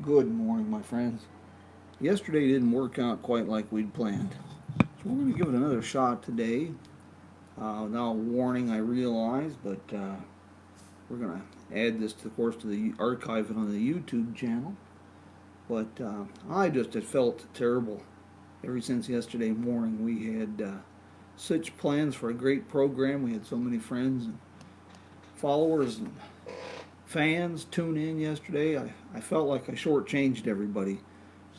Good morning, my friends. Yesterday didn't work out quite like we'd planned, so we're going to give it another shot today. Now, a warning, I realize, but we're going to add this, of course, to the archive it on the YouTube channel. But I just had felt terrible ever since yesterday morning. We had such plans for a great program. We had so many friends and followers and fans tune in yesterday. I felt like I shortchanged everybody.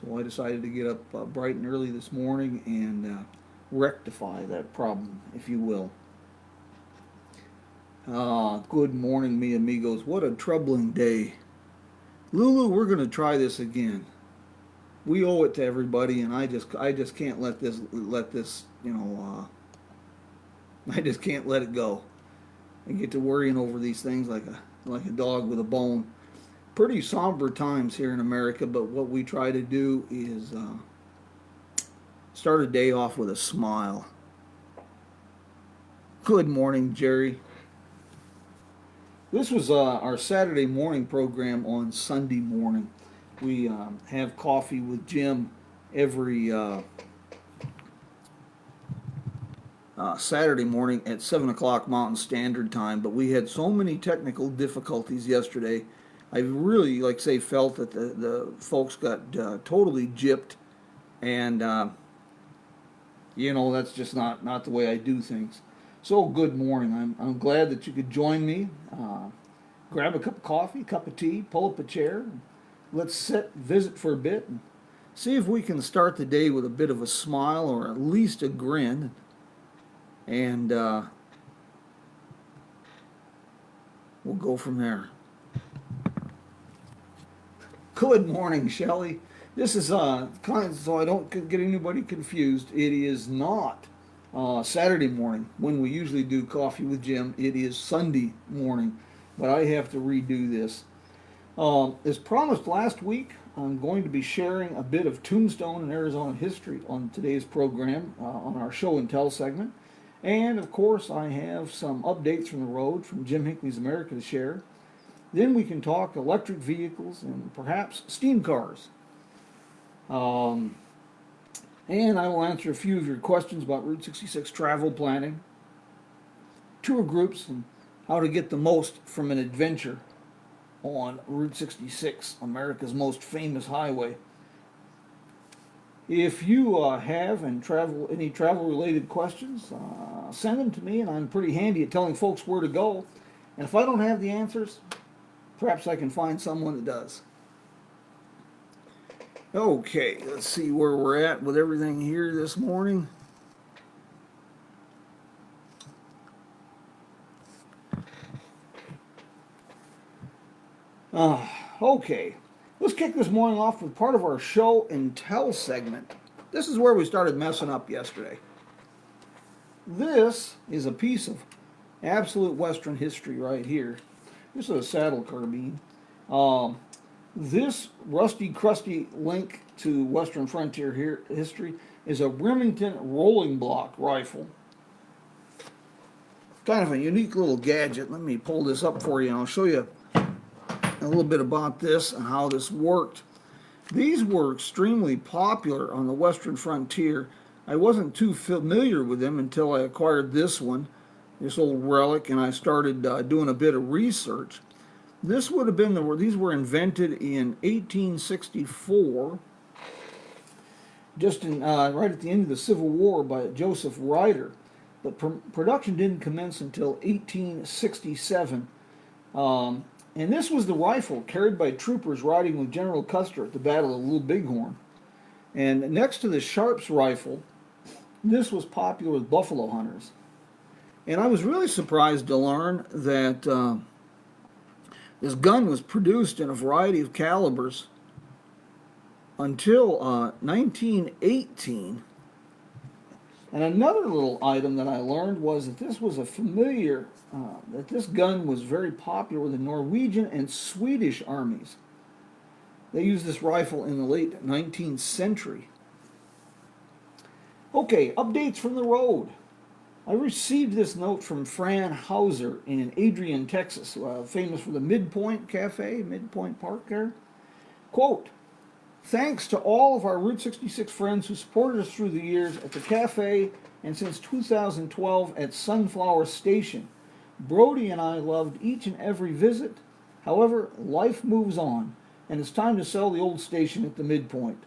So I decided to get up bright and early this morning and rectify that problem, if you will. Good morning, mi amigos. What a troubling day. Lulu, we're going to try this again. We owe it to everybody, and I just can't let this I just can't let it go. I get to worrying over these things like a dog with a bone. Pretty somber times here in America, but what we try to do is start a day off with a smile. Good morning, Jerry. This was our Saturday morning program on Sunday morning. We have coffee with Jim every Saturday morning at 7 o'clock Mountain Standard Time, but we had so many technical difficulties yesterday. I really, like say, felt that the folks got totally gypped, and that's just not the way I do things. So good morning. I'm glad that you could join me. Grab a cup of coffee, cup of tea, pull up a chair. Let's visit for a bit, and see if we can start the day with a bit of a smile or at least a grin. And we'll go from there. Good morning, Shelley. This is so I don't get anybody confused. It is not Saturday morning when we usually do coffee with Jim. It is Sunday morning, but I have to redo this. As promised last week, I'm going to be sharing a bit of Tombstone and Arizona history on today's program on our show and tell segment. And of course, I have some updates from the road from Jim Hinckley's America to share. Then we can talk electric vehicles and perhaps steam cars. And I will answer a few of your questions about Route 66 travel planning, tour groups, and how to get the most from an adventure on Route 66, America's most famous highway. If you have any travel-related questions, send them to me, and I'm pretty handy at telling folks where to go. And if I don't have the answers, perhaps I can find someone that does. Okay, let's see where we're at with everything here this morning. Okay, let's kick this morning off with part of our show and tell segment. This is where we started messing up yesterday. This is a piece of absolute Western history right here. This is a saddle carbine. This rusty, crusty link to Western frontier history is a Remington rolling block rifle. Kind of a unique little gadget. Let me pull this up for you and I'll show you a little bit about this and how this worked. These were extremely popular on the Western frontier. I wasn't too familiar with them until I acquired this one, this old relic, and I started doing a bit of research. This would have been these were invented in 1864, just right at the end of the Civil War by Joseph Ryder. But production didn't commence until 1867. And this was the rifle carried by troopers riding with General Custer at the Battle of Little Bighorn. And next to the Sharps rifle, this was popular with buffalo hunters. And I was really surprised to learn that this gun was produced in a variety of calibers until 1918. And another little item that I learned was that this was that this gun was very popular with the Norwegian and Swedish armies. They used this rifle in the late 19th century. Okay, updates from the road. I received this note from Fran Hauser in Adrian, Texas, famous for the Midpoint Cafe, Midpoint Park there. Quote, Thanks to all of our Route 66 friends who supported us through the years at the cafe and since 2012 at Sunflower Station. Brody and I loved each and every visit. However, life moves on, and it's time to sell the old station at the midpoint.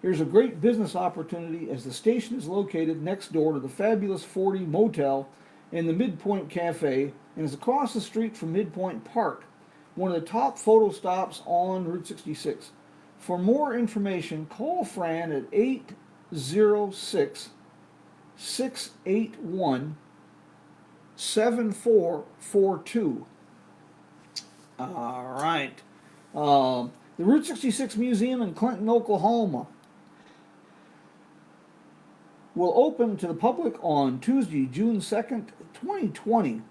Here's a great business opportunity as the station is located next door to the fabulous 40 Motel and the Midpoint Cafe and is across the street from Midpoint Park, one of the top photo stops on Route 66. For more information, call Fran at 806-681-7442. All right. The Route 66 Museum in Clinton, Oklahoma will open to the public on Tuesday, June 2nd, 2020.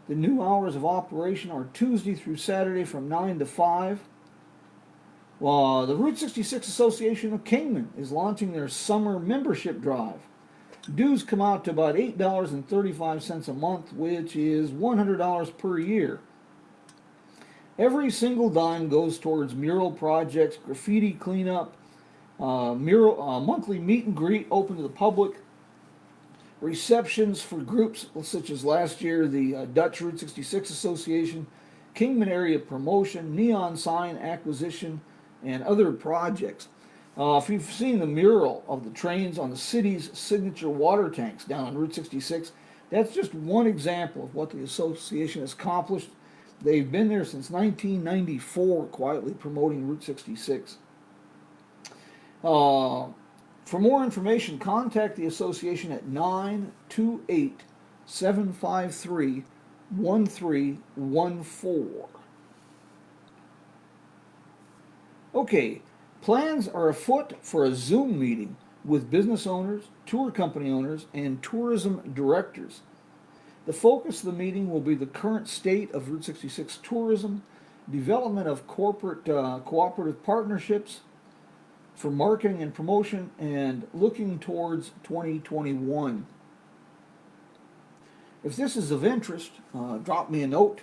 The new hours of operation are Tuesday through Saturday from 9 to 5. The Route 66 Association of Kingman is launching their summer membership drive. Dues come out to about $8.35 a month, which is $100 per year. Every single dime goes towards mural projects, graffiti cleanup, monthly meet and greet open to the public, receptions for groups such as last year the Dutch Route 66 Association, Kingman area promotion, neon sign acquisition, and other projects. If you've seen the mural of the trains on the city's signature water tanks down on Route 66, that's just one example of what the association has accomplished. They've been there since 1994, quietly promoting Route 66. For more information, contact the association at 928-753-1314. Okay, plans are afoot for a Zoom meeting with business owners, tour company owners, and tourism directors. The focus of the meeting will be the current state of Route 66 tourism, development of corporate cooperative partnerships for marketing and promotion, and looking towards 2021. If this is of interest, drop me a note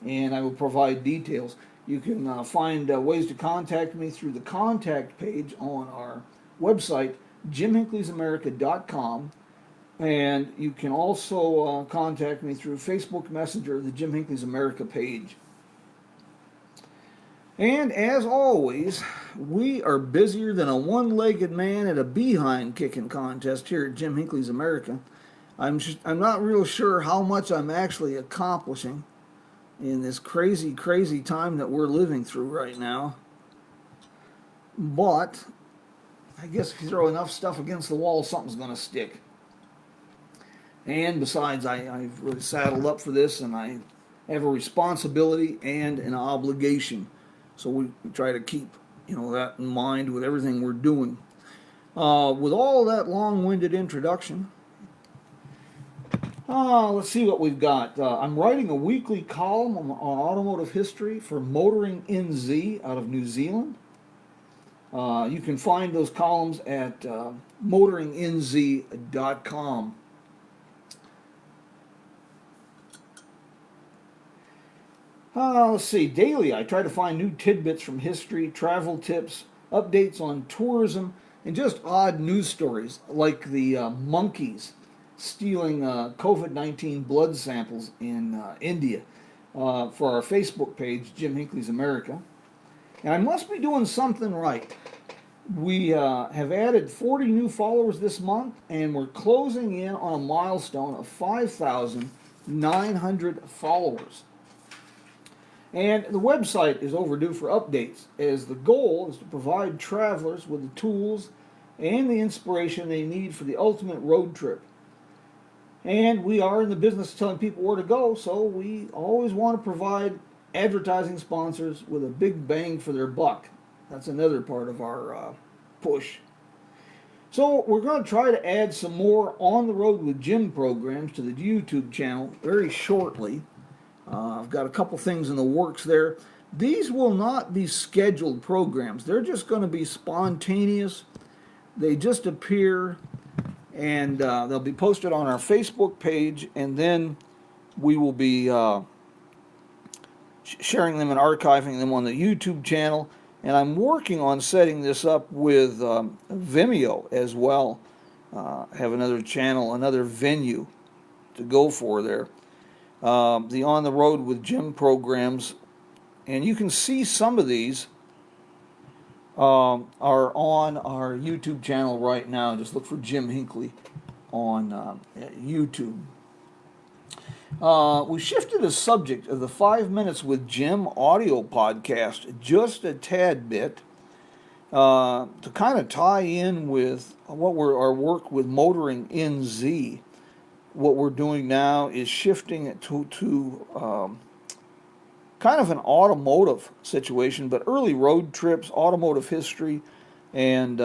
and I will provide details. You can find ways to contact me through the contact page on our website, jimhinckleysamerica.com, and you can also contact me through Facebook Messenger, the Jim Hinckley's America page. And as always, we are busier than a one-legged man at a behind kicking contest here at Jim Hinckley's America. I'm not real sure how much I'm actually accomplishing in this crazy, crazy time that we're living through right now. But I guess if you throw enough stuff against the wall, something's going to stick. And besides, I've really saddled up for this, and I have a responsibility and an obligation. So we try to keep, that in mind with everything we're doing. With all that long-winded introduction, let's see what we've got. I'm writing a weekly column on automotive history for Motoring NZ out of New Zealand. You can find those columns at motoringnz.com. Let's see, daily I try to find new tidbits from history, travel tips, updates on tourism, and just odd news stories like the monkeys stealing COVID-19 blood samples in India for our Facebook page, Jim Hinckley's America. And I must be doing something right. We have added 40 new followers this month, and we're closing in on a milestone of 5,900 followers. And the website is overdue for updates, as the goal is to provide travelers with the tools and the inspiration they need for the ultimate road trip. And we are in the business of telling people where to go, so we always want to provide advertising sponsors with a big bang for their buck. That's another part of our push. So we're going to try to add some more On the Road with Jim programs to the YouTube channel very shortly. I've got a couple things in the works there. These will not be scheduled programs. They're just going to be spontaneous. They just appear, and they'll be posted on our Facebook page, and then we will be sharing them and archiving them on the YouTube channel. And I'm working on setting this up with Vimeo as well. Have another channel, another venue to go for there. The On the Road with Jim programs. And you can see some of these are on our YouTube channel right now. Just look for Jim Hinckley on YouTube. We shifted the subject of the 5 Minutes with Jim audio podcast just a tad bit to kind of tie in with our work with Motoring NZ. What we're doing now is shifting it to kind of an automotive situation, but early road trips, automotive history, and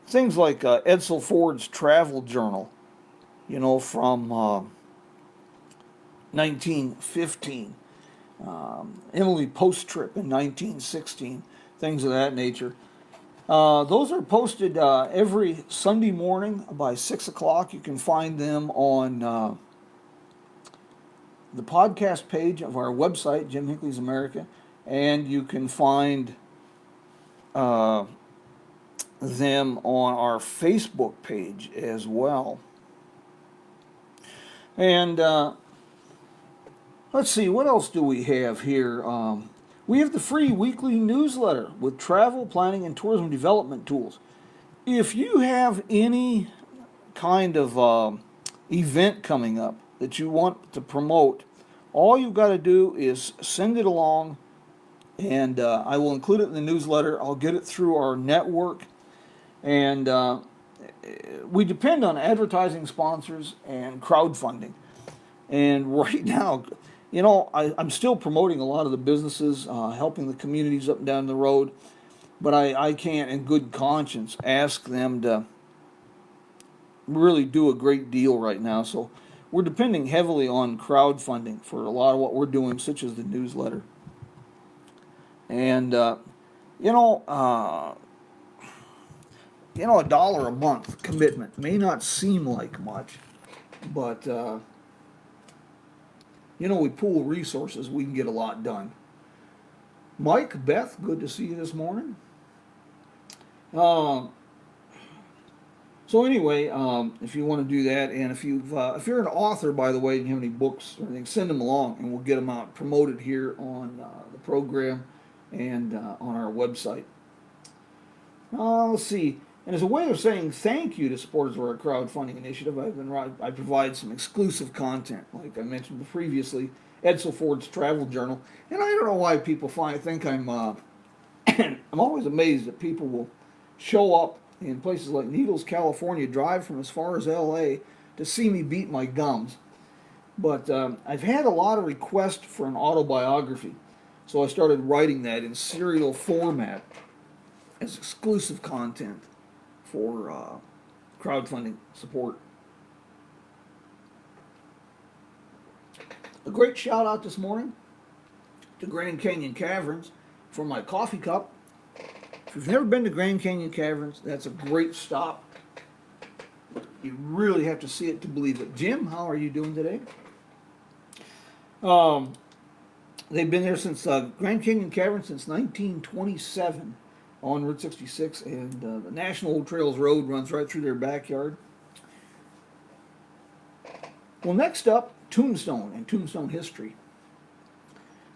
things like Edsel Ford's travel journal, from 1915, Emily Post trip in 1916, things of that nature. Those are posted every Sunday morning by 6 o'clock. You can find them on the podcast page of our website, Jim Hinckley's America, and you can find them on our Facebook page as well. And let's see, what else do we have here? We have the free weekly newsletter with travel, planning, and tourism development tools. If you have any kind of event coming up that you want to promote, all you've got to do is send it along, and I will include it in the newsletter. I'll get it through our network, and we depend on advertising sponsors and crowdfunding. And right now, I'm still promoting a lot of the businesses, helping the communities up and down the road, but I can't in good conscience ask them to really do a great deal right now. So we're depending heavily on crowdfunding for a lot of what we're doing, such as the newsletter. And, $1 a month commitment may not seem like much, but we pool resources, we can get a lot done. Mike, Beth, good to see you this morning. So anyway, if you want to do that, and if you're an author, by the way, and you have any books or anything, send them along, and we'll get them out promoted here on the program and on our website. Let's see. And as a way of saying thank you to supporters of our crowdfunding initiative, I provide some exclusive content, like I mentioned previously, Edsel Ford's travel journal. And I don't know why people think I'm I'm always amazed that people will show up in places like Needles, California, drive from as far as L.A. to see me beat my gums. But I've had a lot of requests for an autobiography, so I started writing that in serial format as exclusive content for crowdfunding support. A great shout out this morning to Grand Canyon Caverns for my coffee cup. If you've never been to Grand Canyon Caverns, that's a great stop. You really have to see it to believe it. Jim, how are you doing today? They've been there since Grand Canyon Caverns since 1927. On Route 66, and the National Old Trails Road runs right through their backyard. Well, next up, Tombstone and Tombstone history.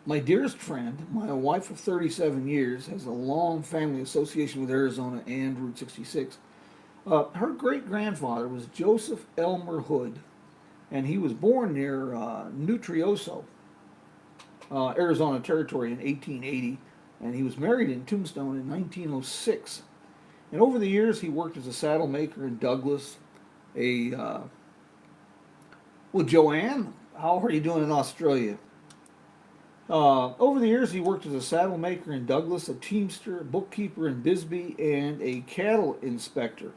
My dearest friend, my wife of 37 years, has a long family association with Arizona and Route 66. Her great-grandfather was Joseph Elmer Hood, and he was born near Nutrioso, Arizona Territory in 1880. And he was married in Tombstone in 1906. And over the years, he worked as a saddle maker in Douglas. Joanne, how are you doing in Australia? Over the years, he worked as a saddle maker in Douglas, a teamster, a bookkeeper in Bisbee, and a cattle inspector.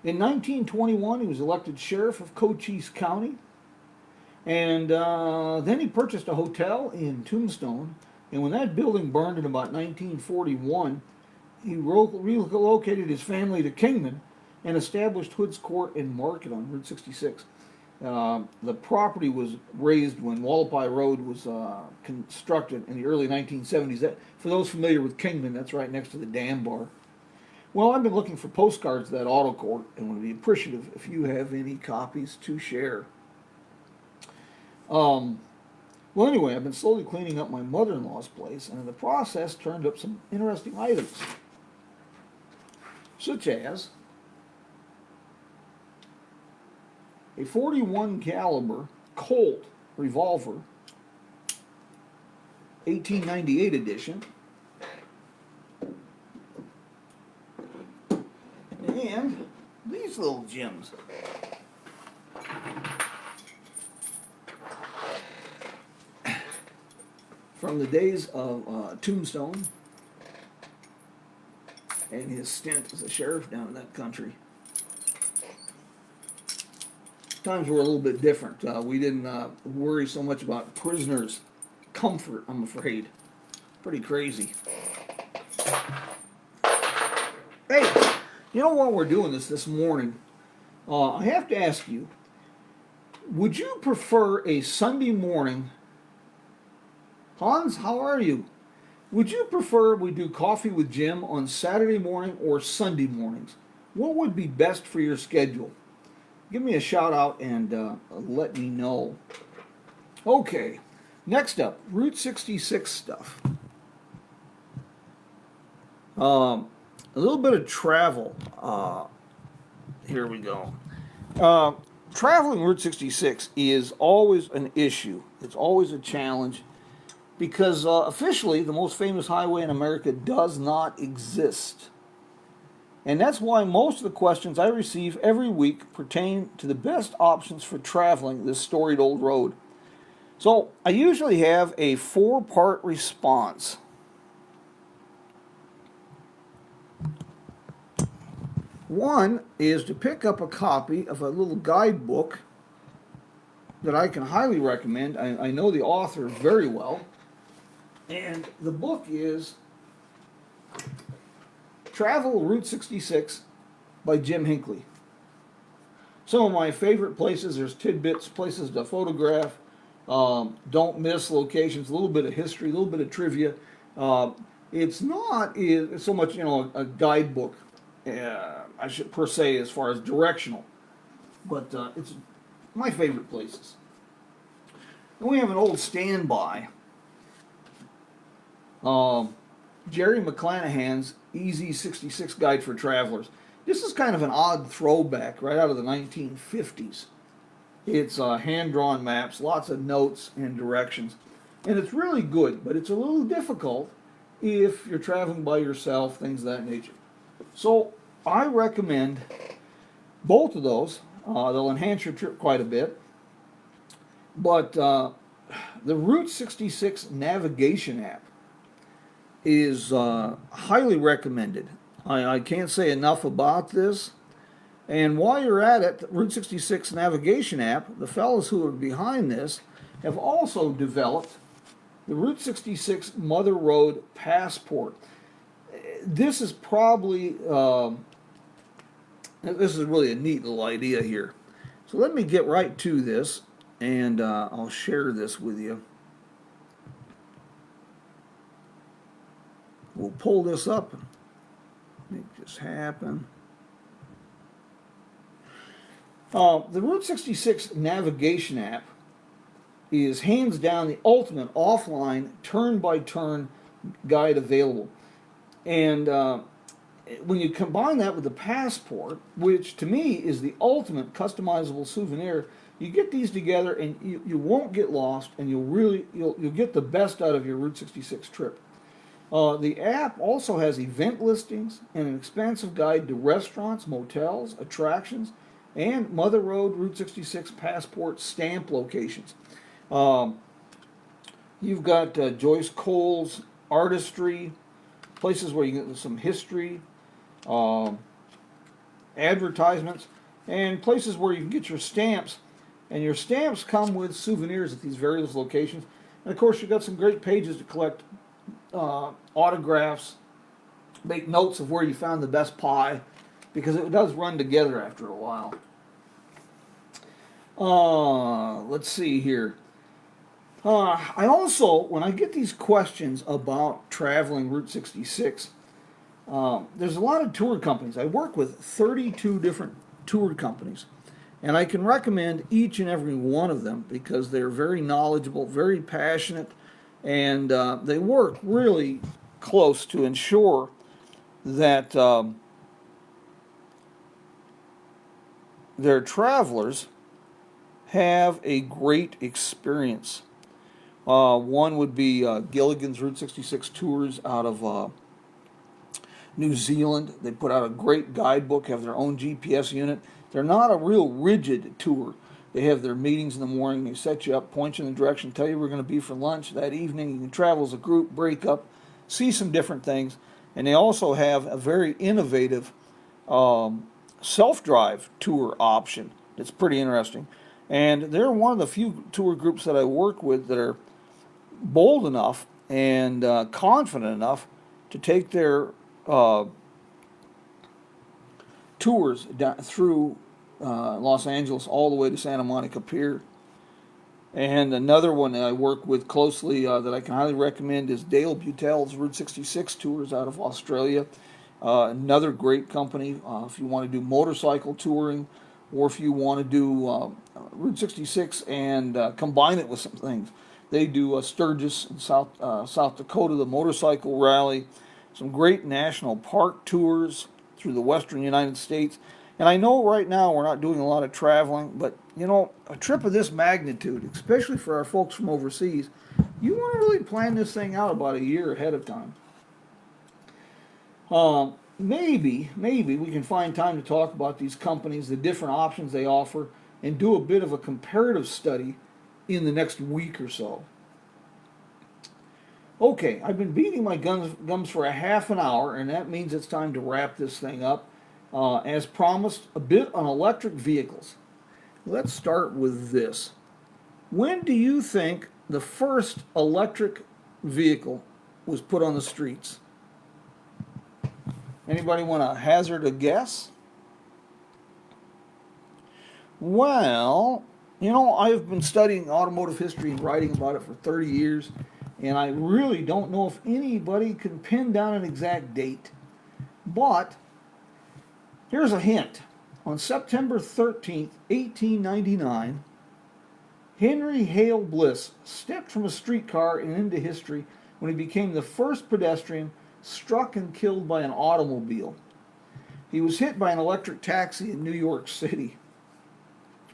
In 1921, he was elected sheriff of Cochise County. And then he purchased a hotel in Tombstone. And when that building burned in about 1941, he relocated his family to Kingman and established Hood's Court and Market on Route 66. The property was raised when Wallapai Road was constructed in the early 1970s. That, for those familiar with Kingman, that's right next to the dam bar. Well, I've been looking for postcards of that auto court and would be appreciative if you have any copies to share. Well, anyway, I've been slowly cleaning up my mother-in-law's place, and in the process turned up some interesting items, such as a 41 caliber Colt revolver, 1898 edition, and these little gems. From the days of Tombstone and his stint as a sheriff down in that country. Times were a little bit different. We didn't worry so much about prisoners' comfort, I'm afraid. Pretty crazy. Hey, you know, while we're doing this morning, I have to ask you, would you prefer a Sunday morning? Hans, how are you? Would you prefer we do Coffee with Jim on Saturday morning or Sunday mornings? What would be best for your schedule? Give me a shout out and let me know. Okay, next up, Route 66 stuff. A little bit of travel. Here we go. Traveling Route 66 is always an issue. It's always a challenge because officially the most famous highway in America does not exist. And that's why most of the questions I receive every week pertain to the best options for traveling this storied old road. So I usually have a 4-part response. One is to pick up a copy of a little guidebook that I can highly recommend. I know the author very well. And the book is Travel Route 66 by Jim Hinckley. Some of my favorite places, there's tidbits, places to photograph, don't miss locations, a little bit of history, a little bit of trivia. It's not so much, a guidebook, I should per se, as far as directional, but it's my favorite places. And we have an old standby. Jerry Mcclanahan's Easy 66 Guide for Travelers. This is kind of an odd throwback right out of the 1950s. It's hand-drawn maps, lots of notes and directions. And it's really good, but it's a little difficult if you're traveling by yourself, things of that nature. So I recommend both of those. They'll enhance your trip quite a bit. But the Route 66 navigation app is highly recommended. I can't say enough about this. And while you're at it, the Route 66 navigation app, the fellows who are behind this have also developed the Route 66 Mother Road Passport. This is probably, this is really a neat little idea here. So let me get right to this, and I'll share this with you. We'll pull this up and make this happen. The Route 66 navigation app is hands down the ultimate offline turn-by-turn guide available. And when you combine that with the passport, which to me is the ultimate customizable souvenir, you get these together and you won't get lost, and you'll get the best out of your Route 66 trip. The app also has event listings and an expansive guide to restaurants, motels, attractions, and Mother Road Route 66 passport stamp locations. You've got Joyce Cole's artistry, places where you get some history, advertisements, and places where you can get your stamps. And your stamps come with souvenirs at these various locations. And of course, you've got some great pages to collect autographs, make notes of where you found the best pie, because it does run together after a while. Let's see here. I also, when I get these questions about traveling Route 66, there's a lot of tour companies. I work with 32 different tour companies, and I can recommend each and every one of them because they're very knowledgeable, very passionate, and they work really close to ensure that their travelers have a great experience. One would be Gilligan's Route 66 Tours out of New Zealand. They put out a great guidebook, have their own GPS unit. They're not a real rigid tour. They have their meetings in the morning. They set you up, point you in the direction, tell you where we're going to be for lunch that evening. You can travel as a group, break up, see some different things. And they also have a very innovative self-drive tour option that's pretty interesting. And they're one of the few tour groups that I work with that are bold enough and confident enough to take their tours down through Los Angeles all the way to Santa Monica Pier. And another one that I work with closely that I can highly recommend is Dale Butel's Route 66 Tours out of Australia. Another great company if you want to do motorcycle touring or if you want to do Route 66 and combine it with some things. They do Sturgis in South Dakota, the motorcycle rally, some great national park tours through the western United States. And I know right now we're not doing a lot of traveling, but you know, a trip of this magnitude, especially for our folks from overseas, you want to really plan this thing out about a year ahead of time. Maybe we can find time to talk about these companies, the different options they offer, and do a bit of a comparative study in the next week or so. Okay, I've been beating my gums for a half an hour, and that means it's time to wrap this thing up. As promised, a bit on electric vehicles. Let's start with this. When do you think the first electric vehicle was put on the streets? Anybody want to hazard a guess? Well, you know, I've been studying automotive history and writing about it for 30 years, and I really don't know if anybody can pin down an exact date. But here's a hint. On September 13th, 1899, Henry Hale Bliss stepped from a streetcar and into history when he became the first pedestrian struck and killed by an automobile. He was hit by an electric taxi in New York City.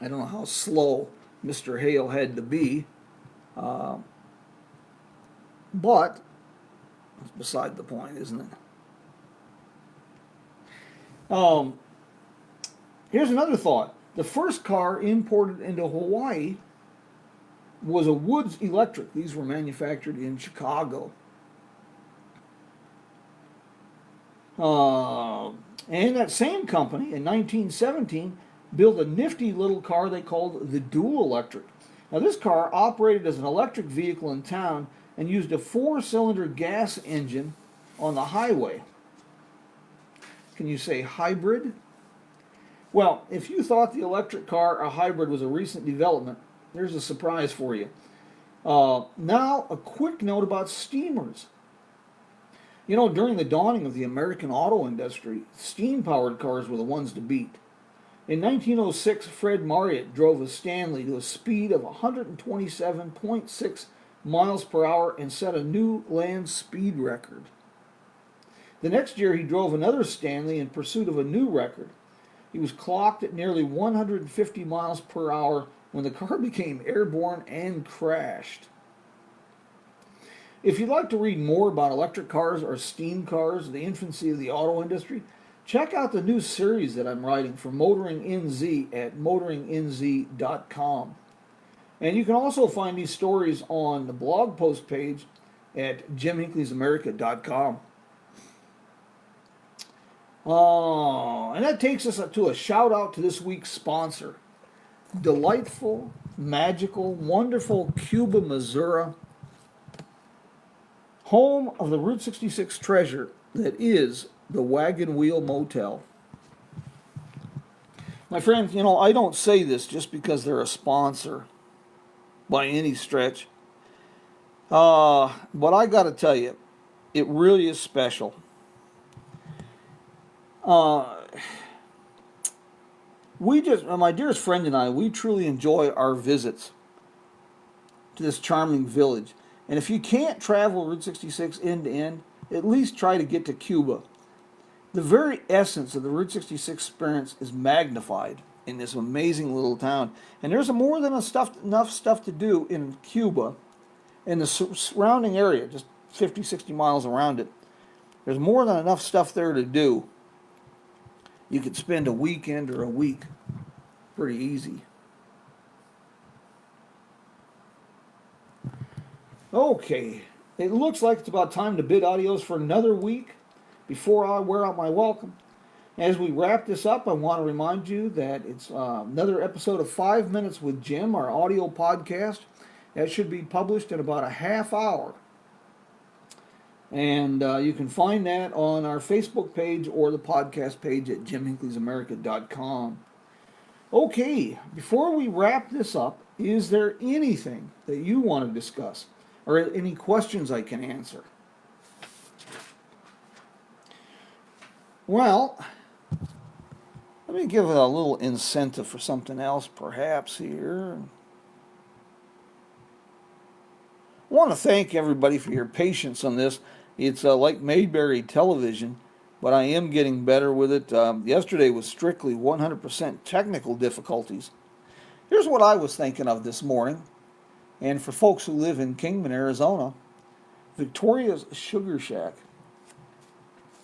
I don't know how slow Mr. Hale had to be, but that's beside the point, isn't it? Here's another thought. The first car imported into Hawaii was a Woods Electric. These were manufactured in Chicago. And that same company, in 1917, built a nifty little car they called the Dual Electric. Now, this car operated as an electric vehicle in town and used a 4-cylinder gas engine on the highway. Can you say hybrid? Well, if you thought the electric car, a hybrid, was a recent development, there's a surprise for you. Now, a quick note about steamers. You know, during the dawning of the American auto industry, steam-powered cars were the ones to beat. In 1906, Fred Marriott drove a Stanley to a speed of 127.6 miles per hour and set a new land speed record. The next year, he drove another Stanley in pursuit of a new record. He was clocked at nearly 150 miles per hour when the car became airborne and crashed. If you'd like to read more about electric cars or steam cars, the infancy of the auto industry, check out the new series that I'm writing for Motoring NZ at motoringnz.com. And you can also find these stories on the blog post page at jimhinckleysamerica.com. And that takes us to a shout out to this week's sponsor. Delightful, magical, wonderful Cuba, Missouri, home of the Route 66 treasure that is the Wagon Wheel Motel. My friends, I don't say this just because they're a sponsor by any stretch. But I got to tell you, it really is special. Uh, my dearest friend and I, we truly enjoy our visits to this charming village. And if you can't travel Route 66 end to end, at least try to get to Cuba. The very essence of the Route 66 experience is magnified in this amazing little town. And there's more than enough stuff to do in Cuba and the surrounding area, just 50, 60 miles around it. There's more than enough stuff there to do. You could spend a weekend or a week pretty easy. Okay, it looks like it's about time to bid adios for another week before I wear out my welcome. As we wrap this up, I want to remind you that it's another episode of 5 Minutes with Jim, our audio podcast. That should be published in about a half hour. And you can find that on our Facebook page or the podcast page at jimhinckleysamerica.com. Okay, before we wrap this up, is there anything that you want to discuss or any questions I can answer? Well, let me give it a little incentive for something else perhaps here. I want to thank everybody for your patience on this. It's like Mayberry television, but I am getting better with it. Yesterday was strictly 100% technical difficulties. Here's what I was thinking of this morning. And for folks who live in Kingman, Arizona, Victoria's Sugar Shack.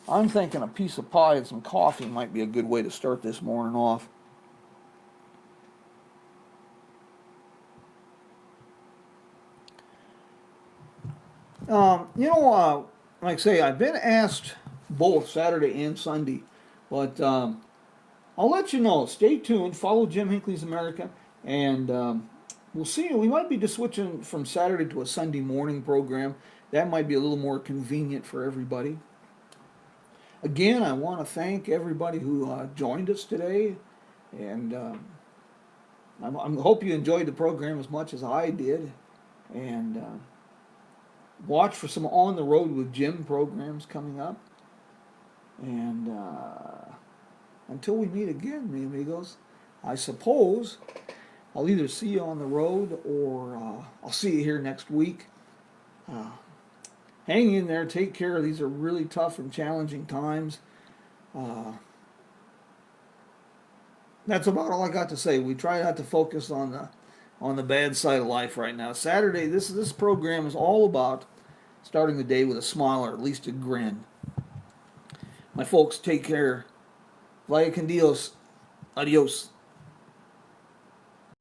I'm thinking a piece of pie and some coffee might be a good way to start this morning off. Like I say, I've been asked both Saturday and Sunday, but I'll let you know. Stay tuned. Follow Jim Hinckley's America, and we'll see. We might be just switching from Saturday to a Sunday morning program. That might be a little more convenient for everybody. Again, I want to thank everybody who joined us today, and I hope you enjoyed the program as much as I did, and watch for some On the Road with Jim programs coming up. And until we meet again, mi amigos, I suppose I'll either see you on the road or I'll see you here next week. Hang in there, take care. These are really tough and challenging times. That's about all I got to say. We try not to focus on the bad side of life right now. Saturday, this program is all about starting the day with a smile or at least a grin. My folks, take care. Vaya con Dios. Adios.